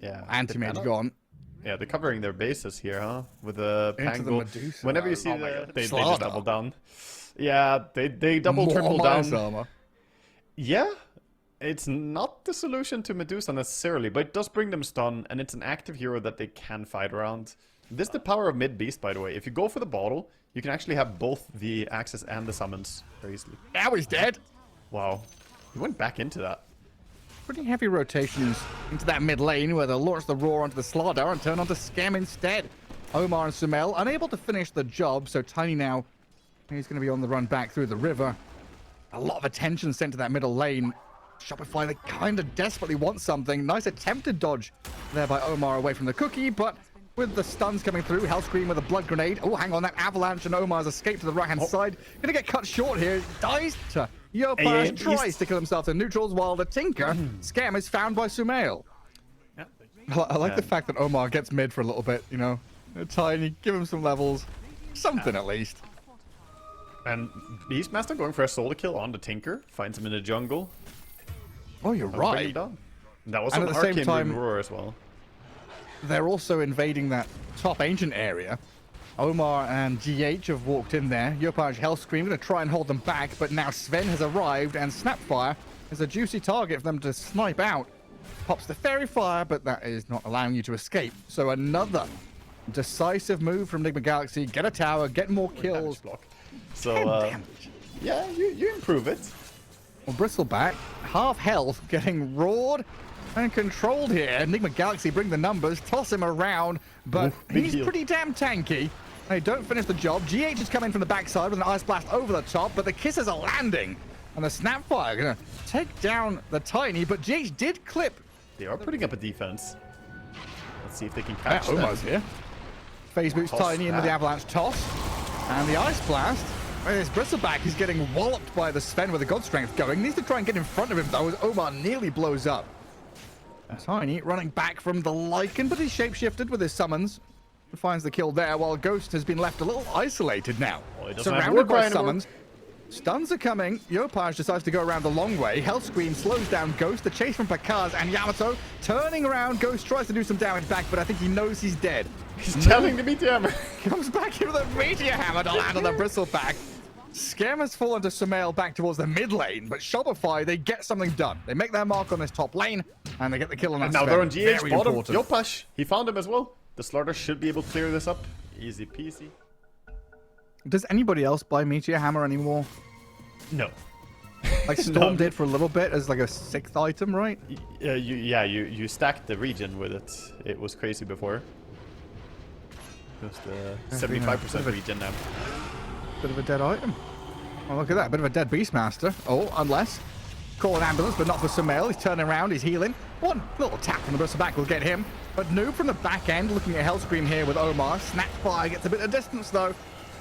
Yeah. Anti-mage gone. Yeah, they're covering their bases here, huh? With the Into the Pango. Medusa. Whenever you see Oh my the... God. They just Slaughter. double down. Yeah, they double, More triple minus down. armor. Yeah, it's not the solution to Medusa necessarily, but it does bring them stun, and it's an active hero that they can fight around. This is the power of mid-beast, by the way. If you go for the bottle, you can actually have both the axes and the summons very easily. Now he's dead. Wow. He went back into that. Pretty heavy rotations into that mid lane where they'll launch the roar onto the Slardar and turn onto Scam instead. Omar and Sumail unable to finish the job, so Tiny now, he's going to be on the run back through the river. A lot of attention sent to that middle lane. Shopify, they kind of desperately want something. Nice attempted dodge there by Omar away from the cookie, but with the stuns coming through, Hellscream with a blood grenade. Oh, hang on, that avalanche, and Omar's escaped to the right-hand side. Gonna get cut short here. Dies to Yopaj, tries to kill himself to neutrals, while the Tinker Scam is found by Sumail. Yeah. I like the fact that Omar gets mid for a little bit, you know. Tiny, give him some levels. Something at least. And Beastmaster going for a solo kill on the Tinker. Finds him in the jungle. Oh, you're right. Done. That was And an at the same Arcane time- Roar as well. They're also invading that top ancient area. Omar and GH have walked in there. Yopaj Hellscream going to try and hold them back, but now Sven has arrived, and Snapfire is a juicy target for them to snipe out. Pops the Fairy Fire, but that is not allowing you to escape. So another decisive move from Nigma Galaxy. Get a tower, get more kills. Block. So, yeah, you improve it. Well, Bristleback, half health, getting roared and controlled here. Nigma Galaxy bring the numbers, toss him around, but he's pretty damn tanky. They don't finish the job. GH is coming from the backside with an Ice Blast over the top, but the kisses are landing. And the Snapfire gonna take down the Tiny, but GH did clip. They are putting up a defense. Let's see if they can catch them. Omar's here. Phase boots Tiny into the Avalanche toss. And the Ice Blast. This Bristleback is getting walloped by the Sven with the God Strength going. Needs to try and get in front of him, though, as Omar nearly blows up. Tiny running back from the Lycan, but he's shapeshifted with his summons. Finds the kill there, while Ghost has been left a little isolated now. Surrounded by summons. Stuns are coming. Yopaj decides to go around the long way. Hellscream slows down Ghost. The chase from Pakaz and Yamato turning around. Ghost tries to do some damage back, but I think he knows he's dead. He's telling the Meteor Hammer. Comes back here with a Meteor Hammer to land on the Bristleback. Scam has fallen to Sumail back towards the mid lane, but Shopify, they get something done. They make their mark on this top lane, and they get the kill on that. And now they're on GH Very bottom. important. Yopaj, he found him as well. The Slaughter should be able to clear this up. Easy peasy. Does anybody else buy Meteor Hammer anymore? No. Like Storm did for a little bit as like a 6th item, right? You stacked the region with it. It was crazy before. Just 75% region now. Bit of a dead item. Oh, look at that. Bit of a dead Beastmaster. Oh, unless. Call an ambulance, but not for Sumail. He's turning around. He's healing. One little tap from the Bristleback will get him. But Noob from the back end looking at Hellscream here with Omar. Snapfire gets a bit of distance, though,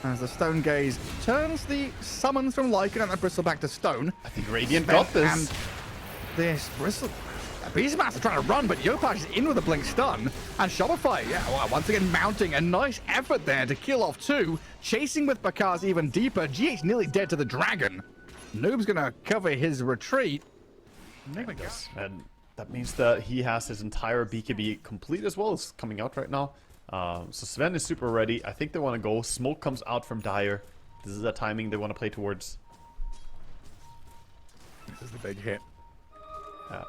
as the Stone Gaze turns the summons from Lycan and the Bristleback to stone. I think Radiant got this. And this Beastmaster trying to run, but Yopaj is in with a blink stun. And Shopify, once again mounting a nice effort there to kill off 2. Chasing with Bakaz even deeper. GH nearly dead to the dragon. Noob's gonna cover his retreat. And that means that he has his entire BKB complete as well. It's coming out right now. So Sven is super ready. I think they want to go. Smoke comes out from Dire. This is the timing they want to play towards. This is the big hit.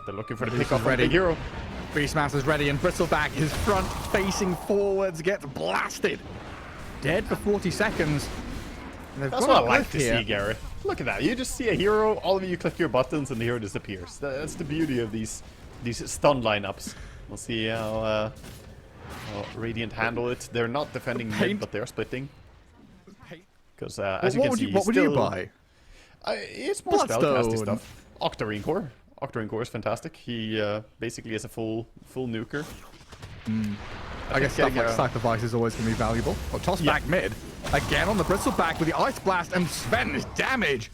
They're looking for the Medusa's pickoff ready. from the hero. Beastmaster's ready, and Bristleback, his front facing forwards, gets blasted. Dead for 40 seconds. That's what I like to see, Gareth. Look at that. You just see a hero, all of you click your buttons, and the hero disappears. That's the beauty of these stun lineups. We'll see how Radiant handle it. They're not defending mid, but they're splitting. Because as you can see, what would you buy? It's more Bloodstone. spellcasty stuff. Octarine Core. Octarine Core is fantastic. He basically is a full nuker. I guess stuff like Sacrifice is always going to be valuable. Oh, toss back mid. Again on the Bristleback with the Ice Blast, and Sven is damage.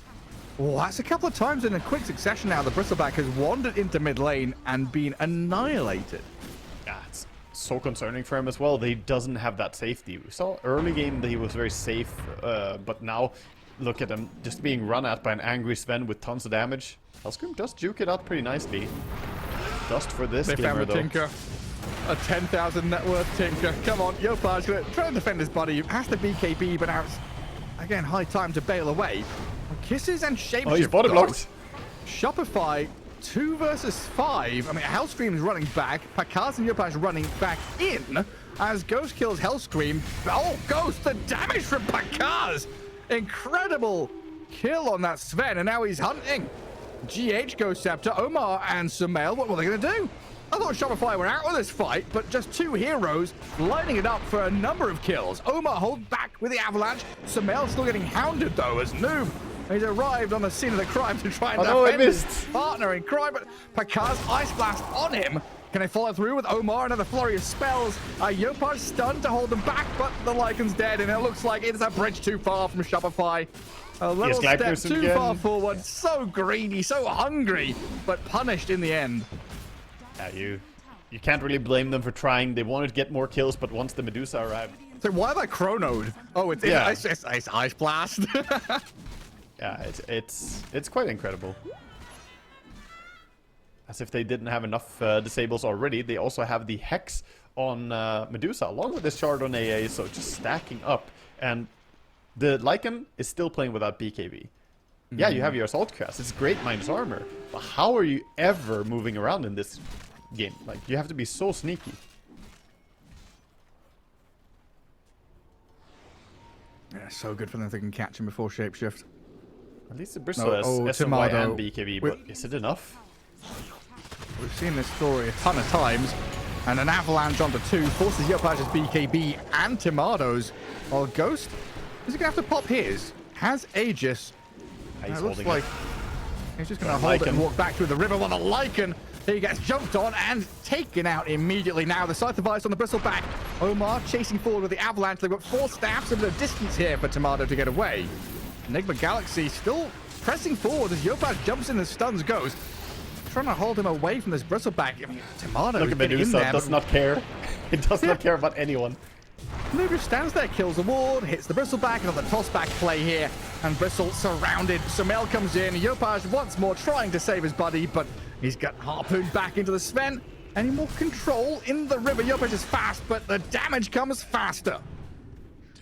Oh, that's a couple of times in a quick succession now. The Bristleback has wandered into mid lane and been annihilated. Yeah, it's so concerning for him as well. He doesn't have that safety. We saw early game that he was very safe, but now look at him just being run at by an angry Sven with tons of damage. Hellscream does juke it out pretty nicely. Just for this They gamer, found the though. Tinker. A 10,000 net worth Tinker. Come on, Yopaj's gonna try to defend his buddy. Has to BKB, but now it's, again, high time to bail away. Kisses and Shapeshift. Oh, he's body blocked. Shopify, 2 versus 5. I mean, Hellscream's running back. Pakaz and Yopaj running back in. As Ghost kills Hellscream. Oh, Ghost, the damage from Pakaz. Incredible kill on that Sven, and now he's hunting. GH, Ghost Scepter, Omar, and Sumail. What were they going to do? I thought Shopify were out of this fight, but just 2 heroes lining it up for a number of kills. Omar holds back with the avalanche. Sumail still getting hounded, though, as Noob. He's arrived on the scene of the crime to try and defend his partner in crime, but Pakaz Ice Blast on him. Can they follow through with Omar? Another flurry of spells. Yopaj stunned to hold them back, but the Lycan's dead, and it looks like it's a bridge too far from Shopify. A little step too far forward. So greedy, so hungry, but punished in the end. Yeah, you can't really blame them for trying. They wanted to get more kills, but once the Medusa arrived... So why have I chronoed? Oh, it's Ice Blast. Yeah, it's quite incredible. As if they didn't have enough disables already, they also have the Hex on Medusa, along with this shard on AA, so just stacking up. And the Lycan is still playing without BKB. Yeah, you have your Assault Crest. It's great minus armor. But how are you ever moving around in this game? Like, you have to be so sneaky. Yeah, so good for them if they can catch him before Shapeshift. At least the Bristle has SMY and BKB, but is it enough? We've seen this story a ton of times. And an avalanche onto 2 forces Yopaj's BKB and Timado's. While Ghost, is he going to have to pop his? Has Aegis. He's looks like he's just going to hold it and walk back through the river while the Lycan, he gets jumped on and taken out immediately. Now the Scythe of Ice on the Bristleback. Omar chasing forward with the avalanche. They've got 4 staffs of the distance here for Timado to get away. Nigma Galaxy still pressing forward as Yopaj jumps in and stuns Ghost. Trying to hold him away from this Bristleback. I mean, Timado look at Medusa, does not care. It does not care about anyone. Noob stands there, kills the ward, hits the Bristleback, another tossback play here, and Bristle surrounded. Sumail comes in, Yopaj once more trying to save his buddy, but he's got harpooned back into the Sven. Any more control in the river? Yopaj is fast, but the damage comes faster.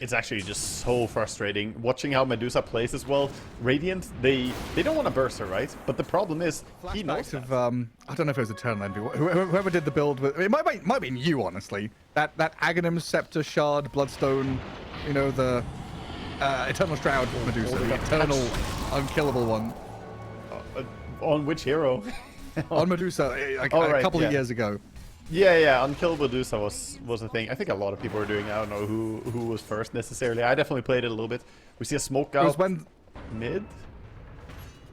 It's actually just so frustrating watching how Medusa plays as well. Radiant, they don't want to burst her, right? But the problem is, he knows that. I don't know if it was Eternal Envy. Whoever did the build with it might be you, honestly. That Aghanim Scepter Shard Bloodstone, you know, the Eternal Shroud Medusa, the Eternal Unkillable one. On which hero? On Medusa, a couple of years ago. Yeah, Unkillable Medusa was a thing. I think a lot of people were doing it. I don't know who was first necessarily. I definitely played it a little bit. We see a smoke out mid.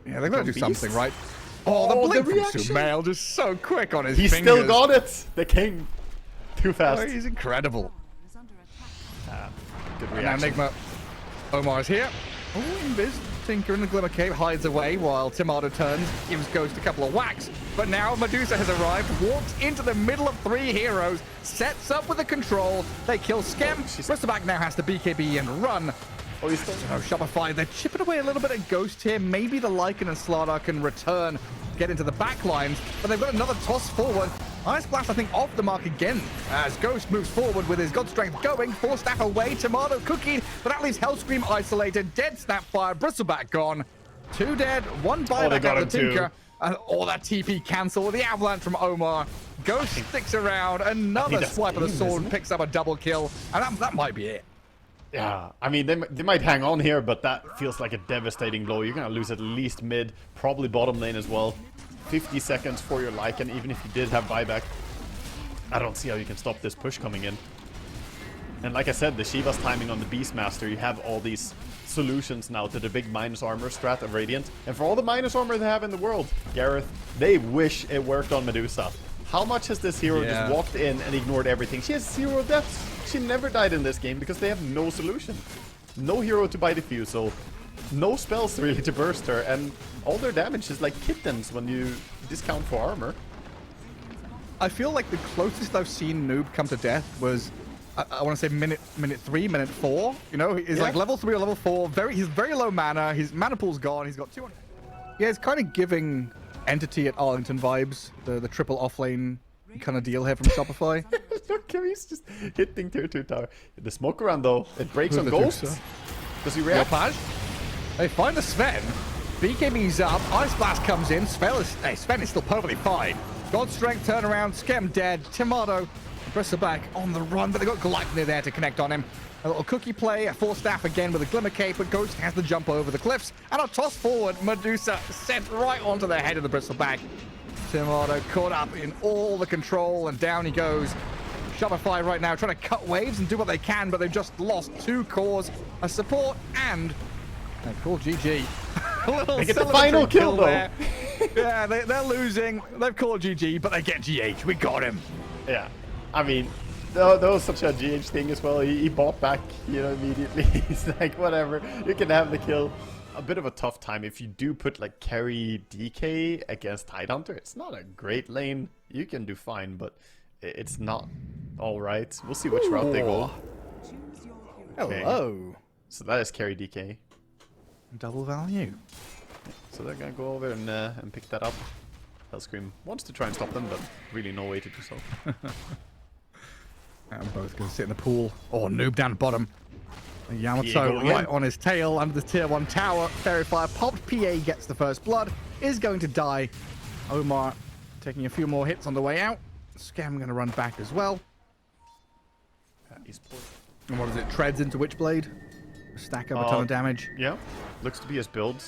Yeah, they've got to do something, right? Oh, the blink from Sumail just so quick on his fingers. He still got it! The king. Too fast. Oh, he's incredible. Good reaction. Now Nigma. Omar is here. Oh, Invis. Tinker in the Glimmer Cave hides away while Timado turns, gives Ghost a couple of whacks. But now Medusa has arrived, walks into the middle of 3 heroes, sets up with the control. They kill Skem. Bristleback now has to BKB and run. Oh, he's still Shopify. They're chipping away a little bit at Ghost here. Maybe the Lycan and Slardar can return, get into the back lines, but they've got another toss forward. Ice Blast, I think, off the mark again as Ghost moves forward with his God Strength going. 4 staff away, Tomato cooking, but that leaves Hellscream isolated. Dead Snapfire, Bristleback gone. 2 dead, 1 buyback out of the Tinker. All that TP cancel with the avalanche from Omar. Ghost sticks around, another swipe of the sword, picks up a double kill, and that might be it. Yeah, I mean, they might hang on here, but that feels like a devastating blow. You're going to lose at least mid, probably bottom lane as well. 50 seconds for your Lycan, even if you did have buyback. I don't see how you can stop this push coming in. And like I said, the Shiva's timing on the Beastmaster, you have all these solutions now to the big minus armor strat of Radiant. And for all the minus armor they have in the world, Gareth, they wish it worked on Medusa. How much has this hero just walked in and ignored everything? She has 0 deaths. She never died in this game because they have no solution. No hero to buy Diffusal. No spells really to burst her. And all their damage is like kittens when you discount for armor. I feel like the closest I've seen Noob come to death was, I want to say minute 3, minute 4. You know, he's like level 3 or level 4. He's very low mana. His mana pool's gone. He's got 200. Yeah, it's kind of giving Entity at Arlington vibes. The triple offlane kind of deal here from Shopify. Look, he's just hitting tier 2 tower. The smoke around though, it breaks on With the Ghost. Medusa. Does he react? They find the Sven. BKB's up. Ice Blast comes in. Sven is still perfectly fine. God Strength turnaround. Skem dead. Tomato. Bristleback on the run, but they got Gluttony there to connect on him. A little cookie play. A Force Staff again with a Glimmer Cape, but Ghost has the jump over the cliffs. And a toss forward. Medusa sent right onto the head of the Bristleback. Tomato caught up in all the control, and down he goes. Shopify right now trying to cut waves and do what they can, but they've just lost 2 cores, a support, and they call GG. They get the final kill though. There. Yeah, they're losing. They've called GG, but they get GH. We got him. Yeah, I mean, that was such a GH thing as well. He bought back, you know, immediately. He's like, whatever, you can have the kill. A bit of a tough time if you do put like carry DK against Tidehunter. It's not a great lane. You can do fine, but it's not all right. We'll see which route they go. Okay. Hello. So that is carry DK. Double value. So they're gonna go over and pick that up. Hellscream wants to try and stop them, but really no way to do so. And both gonna sit in the pool. Oh, Noob down the bottom. Yamato going right in. on his tail under the tier 1 tower. Fairy Fire popped. PA gets the first blood. Is going to die. Omar taking a few more hits on the way out. Scam going to run back as well. And what is it? Treads into Witchblade. Stack up a ton of damage. Yeah, looks to be his build.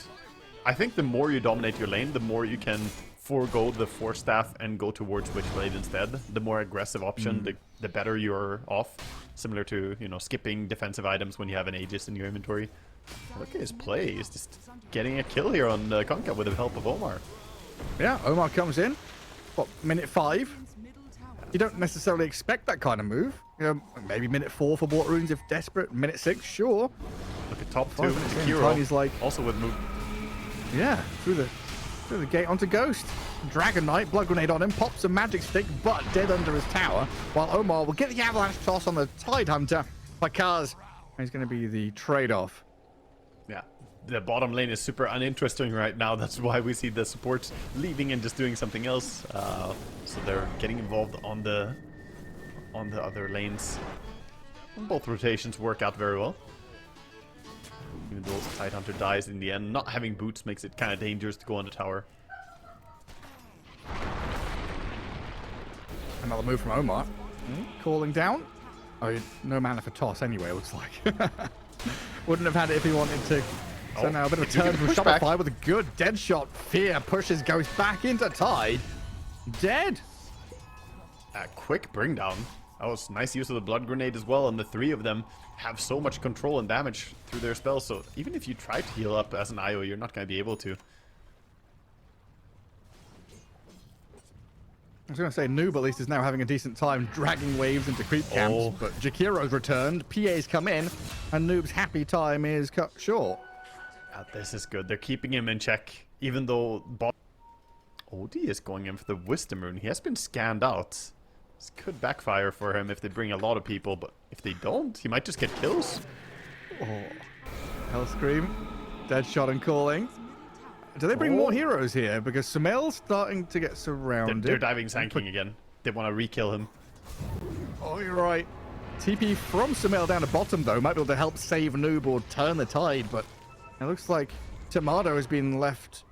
I think the more you dominate your lane, the more you can forego the Force Staff and go towards Witchblade instead. The more aggressive option, the better you're off. Similar to, you know, skipping defensive items when you have an Aegis in your inventory. Look at his play. He's just getting a kill here on Conca with the help of Omar. Yeah, Omar comes in. What, minute 5? You don't necessarily expect that kind of move. You know, maybe minute 4 for Water Runes if desperate. Minute 6, sure. Look at top 2. Tiny's like, also with move. Yeah, through the gate onto Ghost. Dragon Knight, Blood Grenade on him, pops a Magic Stick, but dead under his tower. While Omar will get the Avalanche Toss on the Tidehunter. Because he's going to be the trade-off. Yeah, the bottom lane is super uninteresting right now. That's why we see the supports leaving and just doing something else. So they're getting involved on the other lanes. And both rotations work out very well. Even though Tidehunter dies in the end, not having boots makes it kind of dangerous to go on the tower. Another move from Omar. Calling down. Oh, no mana for toss anyway, it looks like. Wouldn't have had it if he wanted to. So now a bit of a turn from Shopify with a good dead shot. Fear pushes Ghost back into Tide. Dead. A quick bring down. That was nice use of the Blood Grenade as well, and the 3 of them have so much control and damage through their spells, so even if you try to heal up as an IO, you're not going to be able to. I was going to say Noob at least is now having a decent time dragging waves into creep camps, but Jakiro's returned, PA's come in, and Noob's happy time is cut short. This is good. They're keeping him in check, even though Odie is going in for the Wisdom Rune. He has been scanned out. This could backfire for him if they bring a lot of people, but if they don't, he might just get kills. Oh, Hellscream, dead shot and calling. Do they bring more heroes here? Because Sumel's starting to get surrounded. They're diving Sanking again. They want to re-kill him. Oh, you're right. TP from Sumel down to bottom, though, might be able to help save Noob or turn the tide, but it looks like Tomato has been left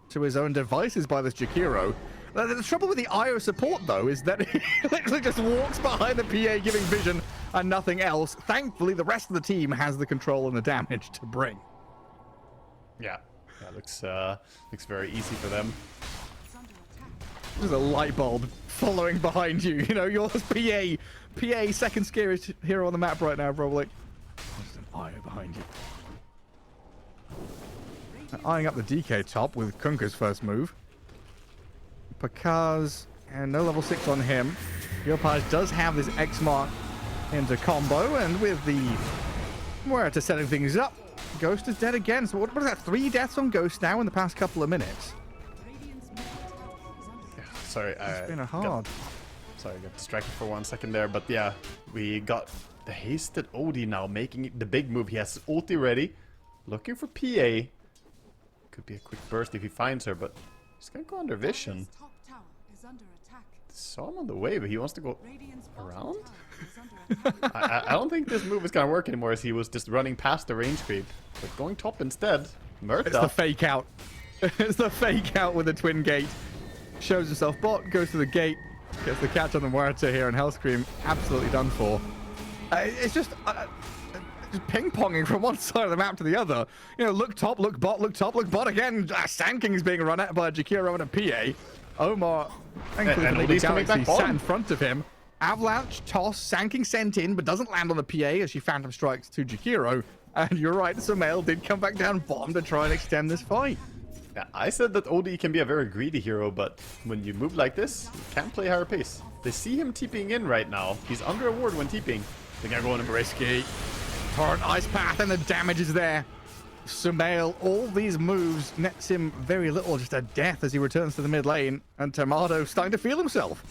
to his own devices by this Jakiro. The trouble with the IO support, though, is that he literally just walks behind the PA giving vision and nothing else. Thankfully, the rest of the team has the control and the damage to bring. Yeah. That looks very easy for them. There's a light bulb following behind you. You know, you're PA second scariest hero on the map right now, probably. There's an IO behind you. Eyeing up the DK top with Kunka's first move. Pakaz, and no level 6 on him. Yopaj does have this X mark into combo, and with the Muerta setting things up, Ghost is dead again. So what is that? 3 deaths on Ghost now in the past couple of minutes. Sorry, it's been a hard. Sorry, I got distracted for 1 second there, but yeah, we got the hasted Odie now making the big move. He has ulti ready, looking for PA. Could be a quick burst if he finds her, but he's gonna go under vision. Saw him on the way, but he wants to go around? I don't think this move is gonna work anymore, as he was just running past the range creep. But going top instead. Murta. It's the fake out. It's the fake out with the twin gate. Shows himself bot, goes to the gate, gets the catch on the Muerta here, and Hellscream absolutely done for. It's just ping-ponging from one side of the map to the other. You know, look top, look bot, look top, look bot again. Sand King is being run at by Jakiro and a PA. Omar, thankfully, and the Odie's coming back sat bottom. in front of him. Avalanche, toss, Sand King sent in, but doesn't land on the PA as she phantom strikes to Jakiro. And you're right, Sumail did come back down bottom to try and extend this fight. Yeah, I said that Odie can be a very greedy hero, but when you move like this, you can't play higher pace. They see him TPing in right now. He's under a ward when TPing. They're gonna go on him risky. Torrent Ice Path, and the damage is there. Sumail, all these moves nets him very little, just a death as he returns to the mid lane. And Tomato starting to feel himself.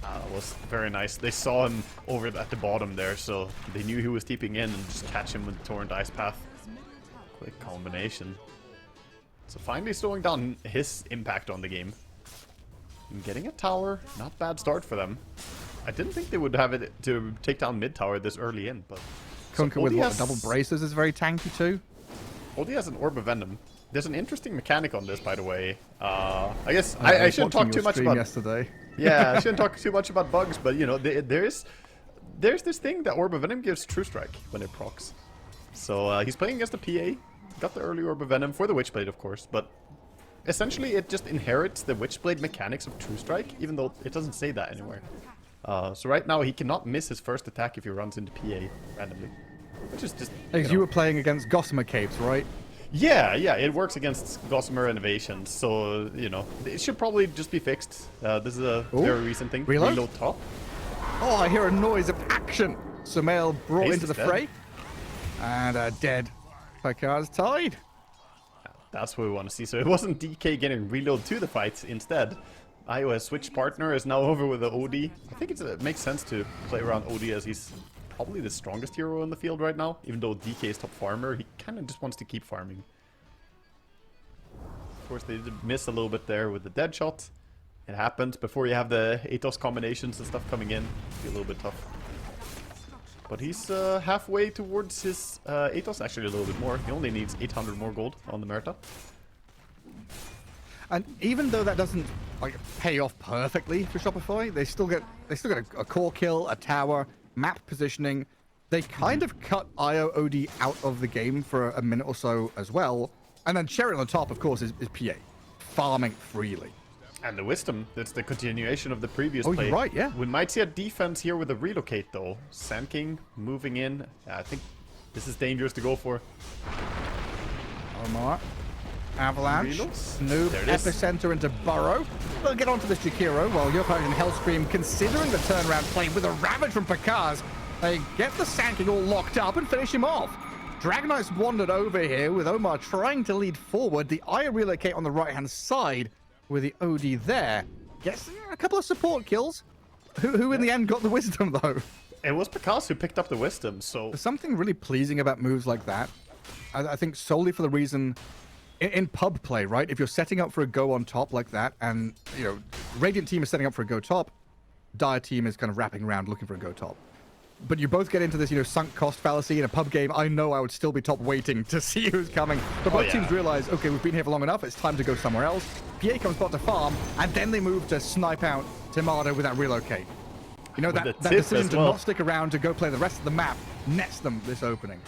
That was very nice. They saw him over at the bottom there, so they knew he was TPing in and just catch him with the Torrent Ice Path. Quick combination. So finally slowing down his impact on the game. And getting a tower, not bad start for them. I didn't think they would have it to take down mid tower this early in, but... Kunkka so with what, double braces is very tanky too. Odie has an Orb of Venom. There's an interesting mechanic on this, by the way. I guess I shouldn't talk too much about... yesterday. Yeah, I shouldn't talk too much about bugs, but you know, there's this thing that Orb of Venom gives True Strike when it procs. So he's playing against the PA. Got the early Orb of Venom for the Witchblade, of course, but essentially it just inherits the Witchblade mechanics of True Strike, even though it doesn't say that anywhere. So right now he cannot miss his first attack if he runs into PA randomly, which is just... You were playing against Gossamer Capes, right? Yeah, it works against Gossamer Innovations, so, you know, it should probably just be fixed. This is a very recent thing. Reload top. Oh, I hear a noise of action. Sumail brought into the fray. And dead. Pakar's tied. That's what we want to see. So it wasn't DK getting reload to the fight. Instead, Io has switched partner, is now over with the OD. I think it makes sense to play around OD as he's probably the strongest hero in the field right now. Even though DK is top farmer, he kind of just wants to keep farming. Of course, they did miss a little bit there with the dead shot. It happens before you have the Atos combinations and stuff coming in. It'll be a little bit tough. But he's halfway towards his Atos, actually a little bit more. He only needs 800 more gold on the Murta. And even though that doesn't pay off perfectly for Shopify, they still get a core kill, a tower, map positioning. They kind of cut IO OD out of the game for a minute or so as well. And then cherry on the top, of course, is PA, farming freely. And the Wisdom, that's the continuation of the previous play. You're right, yeah. We might see a defense here with a relocate, though. Sand King moving in. I think this is dangerous to go for. Omar. Avalanche. Noob. There it is. Epicenter into Burrow. We'll get onto this Jakiro while Yopaj and Hellscream considering the turnaround play with a Ravage from Pakaz. They get the Sand King all locked up and finish him off. Dragonite's wandered over here with Omar trying to lead forward. The Eye relocate on the right-hand side with the OD there. Gets a couple of support kills. Who in the end got the Wisdom, though? It was Pakaz who picked up the Wisdom, so... There's something really pleasing about moves like that. I think solely for the reason... In pub play, right? If you're setting up for a go on top like that, and, you know, Radiant team is setting up for a go top, Dire team is kind of wrapping around looking for a go top. But you both get into this, you know, sunk cost fallacy in a pub game. I know I would still be top waiting to see who's coming. But both teams realize, okay, we've been here for long enough. It's time to go somewhere else. PA comes back to farm, and then they move to snipe out Tomato with that relocate. You know, that decision to not stick around to go play the rest of the map nets them this opening.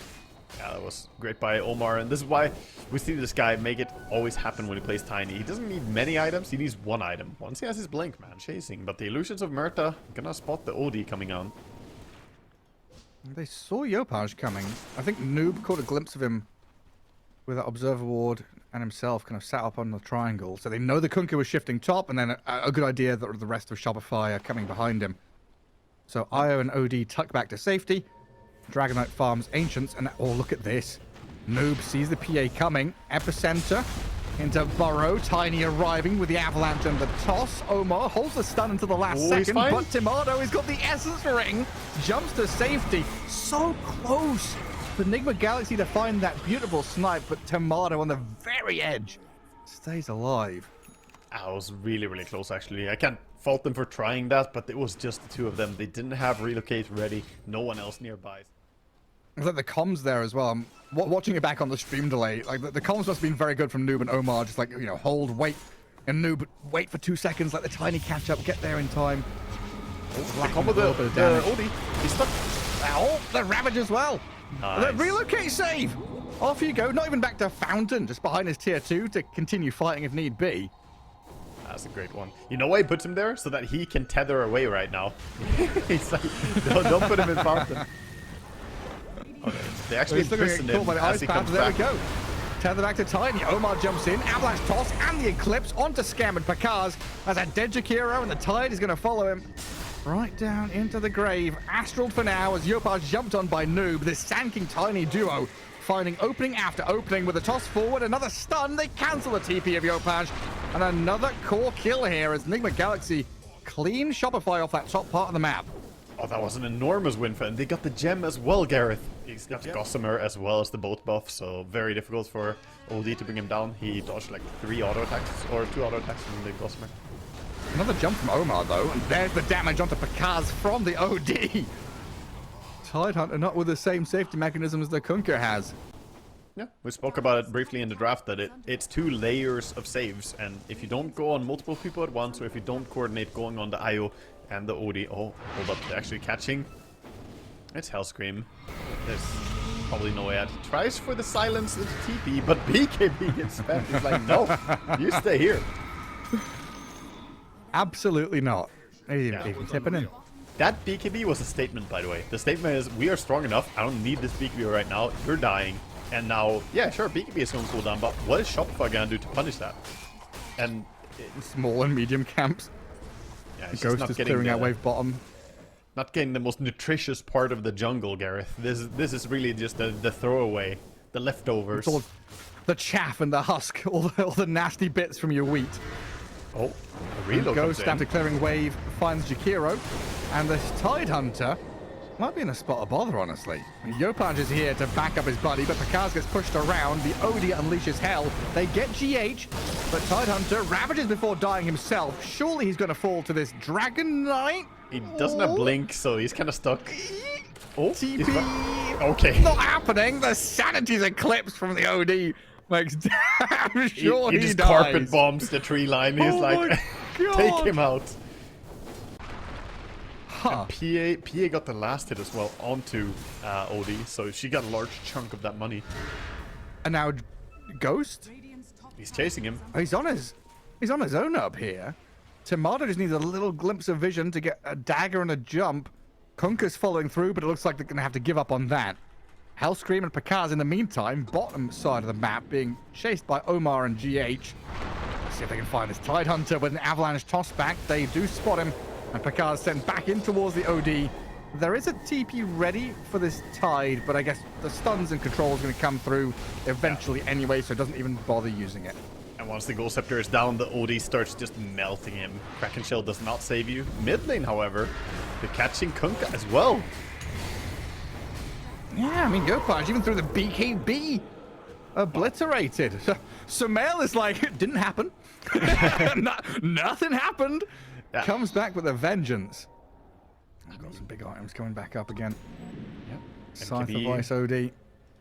Yeah, that was great by Omar, and this is why we see this guy make it always happen when he plays Tiny. He doesn't need many items, he needs one item. Once he has his Blink, man, chasing. But the illusions of Murta gonna spot the OD coming on. They saw Yopaj coming. I think Noob caught a glimpse of him with that Observer Ward and himself kind of sat up on the triangle. So they know the Kunkka was shifting top, and then a good idea that the rest of Shopify are coming behind him. So Io and OD tuck back to safety. Dragonite farms Ancients, and oh, look at this. Noob sees the PA coming. Epicenter into Burrow. Tiny arriving with the Avalanche and the toss. Omar holds the stun until the last second, but Tomato has got the Essence Ring. Jumps to safety. So close for Nigma Galaxy to find that beautiful snipe, but Tomato on the very edge stays alive. I was really, really close, actually. I can't fault them for trying that, but it was just the two of them. They didn't have relocate ready. No one else nearby. It's like the comms there as well. I'm watching it back on the stream delay. Like the comms must have been very good from Noob and Omar. Just like, you know, hold, wait, and Noob, wait for 2 seconds. Let the tiny catch up, get there in time. The combo, the Odie, he's stuck. Oh, the Ravage as well. Nice. The relocate save. Off you go. Not even back to Fountain, just behind his tier 2 to continue fighting if need be. That's a great one. You know why he puts him there? So that he can tether away right now. He's like, don't put him in Fountain. Okay, they actually imprisoned him as he comes back. There we go. Tether back to Tiny. Omar jumps in. Avalanche toss and the Eclipse onto Scam and Pakaz as a dead Jakiro, and the Tide is going to follow him right down into the grave. Astral for now as Yopaj jumped on by Noob. This Sand King Tiny duo finding opening after opening with a toss forward. Another stun. They cancel the TP of Yopaj. And another core kill here as Nigma Galaxy clean Shopify off that top part of the map. Oh, that was an enormous win for him. They got the gem as well, Gareth. He's got Gossamer as well as the boat buff, so very difficult for OD to bring him down. He dodged like 3 auto attacks, or 2 auto attacks from the Gossamer. Another jump from Omar, though, and there's the damage onto Pakaz from the OD. Tidehunter not with the same safety mechanism as the Kunkka has. Yeah, we spoke about it briefly in the draft that it's 2 layers of saves, and if you don't go on multiple people at once, or if you don't coordinate going on the IO and the OD, oh, hold up, they're actually catching. It's Hellscream. There's probably no way out. He tries for the silence into TP, but BKB gets spammed. He's like, no, you stay here. Absolutely not. He's tipping in. That BKB was a statement, by the way. The statement is, we are strong enough. I don't need this BKB right now. You're dying. And now, yeah, sure, BKB is going to cool down, but what is Shopify going to do to punish that? And small and medium camps. Yeah, Ghost is clearing out wave bottom. Not getting the most nutritious part of the jungle, Gareth. This is really just the throwaway, the leftovers. It's all the chaff and the husk, all the nasty bits from your wheat. Oh, a reload Ghost after clearing wave finds Jakiro, and the Tidehunter might be in a spot of bother, honestly. Yopaj is here to back up his buddy, but Pakaz gets pushed around. The OD unleashes hell. They get GH, but Tidehunter ravages before dying himself. Surely he's going to fall to this Dragon Knight. He doesn't have Blink, so he's kind of stuck. Oh, TP. Okay. Not happening. The Sanity's Eclipse from the OD makes damn sure he just dies. carpet bombs the tree line. He's like, take him out. Huh. And PA got the last hit as well onto OD, so she got a large chunk of that money. And now Ghost? He's chasing him. He's on his own up here. Tomato just needs a little glimpse of vision to get a dagger and a jump. Kunkka's following through, but it looks like they're going to have to give up on that. Hellscream and Pakaz in the meantime, bottom side of the map, being chased by Omar and GH. Let's see if they can find this Tidehunter with an avalanche toss back. They do spot him, and Pakaz sent back in towards the OD. There is a TP ready for this Tide, but I guess the stuns and controls are going to come through eventually anyway, so it doesn't even bother using it. And once the Ghost Scepter is down, the OD starts just melting him. Kraken Shell does not save you. Mid lane, however, they're catching Kunkka as well. Yeah, I mean, Yopaj, even through the BKB, obliterated. So Sumail is like, it didn't happen. Nothing happened. Yeah. Comes back with a vengeance. I've got some big items coming back up again. Yep. Scythe of Ice OD.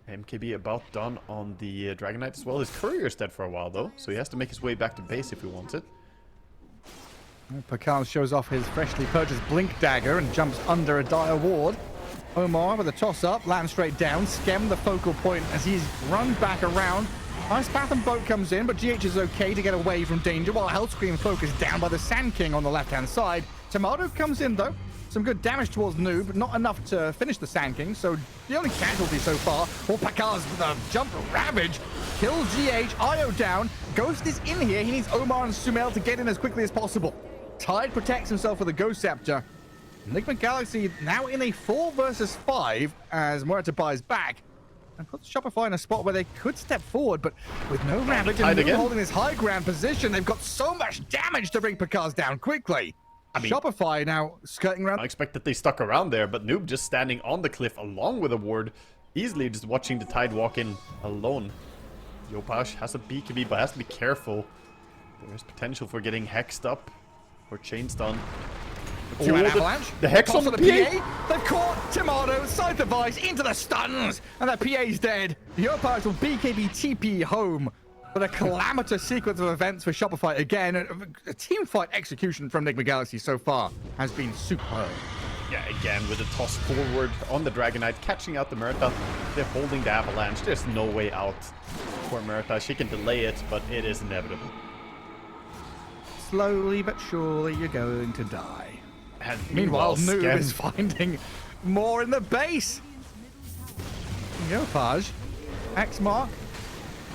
MKB about done on the Dragon Knight as well. His courier's dead for a while though, so he has to make his way back to base if he wants it. Pakaz shows off his freshly purchased Blink Dagger and jumps under a dire ward. Omar with a toss-up, lands straight down, Skem the focal point as he's run back around. Ice Path and Boat comes in, but GH is okay to get away from danger while Hellscream focused down by the Sand King on the left-hand side. Tomato comes in though. Some good damage towards Noob, but not enough to finish the Sand King, so the only casualty so far. Pakaz with a jump ravage, kills GH, IO down. Ghost is in here, he needs Omar and Sumail to get in as quickly as possible. Tide protects himself with a Ghost Scepter. Nigma Galaxy now in a 4 versus 5 as Morita buys back and puts Shopify in a spot where they could step forward, but with no Ravage and Noob holding this high ground position, they've got so much damage to bring Pakaz down quickly. I mean, Shopify now skirting around. I expect that they stuck around there, but Noob just standing on the cliff along with a ward, easily just watching the Tide walk in alone. Yopaj has a BKB, but has to be careful. There's potential for getting hexed up or chain stun. Two-man avalanche. The hex on the PA. They've caught Tomato, side device, into the stuns, and the PA's dead. Yopaj will BKB TP home. But a calamitous sequence of events for Shopify again. A team fight execution from Nigma Galaxy so far has been superb. Yeah, again with a toss forward on the Dragonite, catching out the Murta. They're holding the avalanche. There's no way out for Murta. She can delay it, but it is inevitable. Slowly but surely, you're going to die. And meanwhile, Noob is finding more in the base. Yopaj, X mark.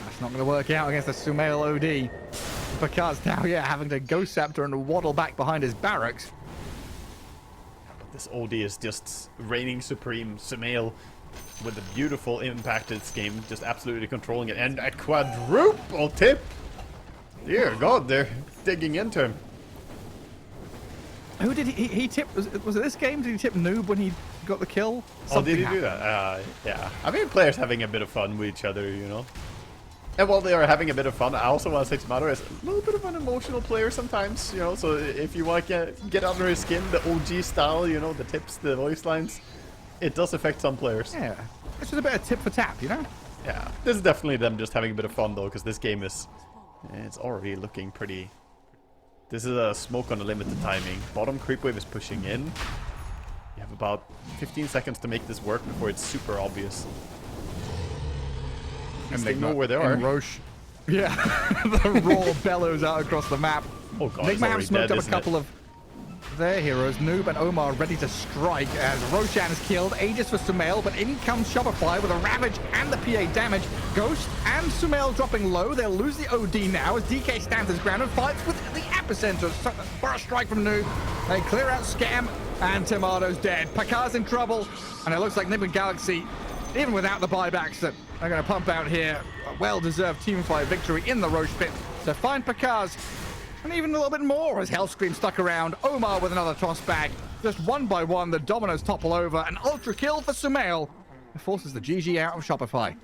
That's not going to work out against the Sumail OD. Picard's now, having to Ghost Scepter and waddle back behind his barracks. But this OD is just reigning supreme. Sumail with a beautiful impact in this game, just absolutely controlling it. And a quadruple tip. Dear God, they're digging into him. Who did he tip? Was it this game? Did he tip Noob when he got the kill? Something did he do that? Yeah. I mean, players having a bit of fun with each other, you know. And while they are having a bit of fun, I also want to say Tomato is a little bit of an emotional player sometimes, you know. So if you want to get under his skin, the OG style, you know, the tips, the voice lines, it does affect some players. Yeah, it's just a bit of tip for tap, you know. Yeah, this is definitely them just having a bit of fun though, because this game is, it's already looking pretty. This is a smoke on a limited timing. Bottom creep wave is pushing in. You have about 15 seconds to make this work before it's super obvious. And they know where they are. Roche. Yeah, the roar bellows out across the map. Oh God, Nigma have smoked up a couple of their heroes. Noob and Omar ready to strike as Roshan is killed. Aegis for Sumail, but in comes Shopify with a Ravage and the PA damage. Ghost and Sumail dropping low. They'll lose the OD now as DK stands his ground and fights with the epicenter for a strike from Noob. They clear out Scam and Tomato's dead. Pakar's in trouble, and it looks like Nigma Galaxy, even without the buybacks that are going to pump out here, a well-deserved teamfight victory in the Roche pit. So find Pakar's. And even a little bit more as Hellscream stuck around. Omar with another toss back. Just one by one, the dominoes topple over. An ultra kill for Sumail. It forces the GG out of Shopify.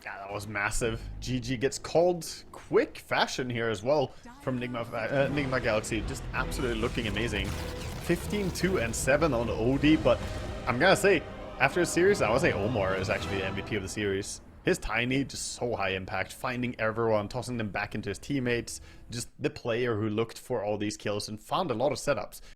Yeah, that was massive. GG gets called quick fashion here as well from Nigma Galaxy. Just absolutely looking amazing. 15-2 and 7 on OD, but I'm gonna say, after the series, I would say Omar is actually the MVP of the series. His tiny, just so high impact, finding everyone, tossing them back into his teammates. Just the player who looked for all these kills and found a lot of setups.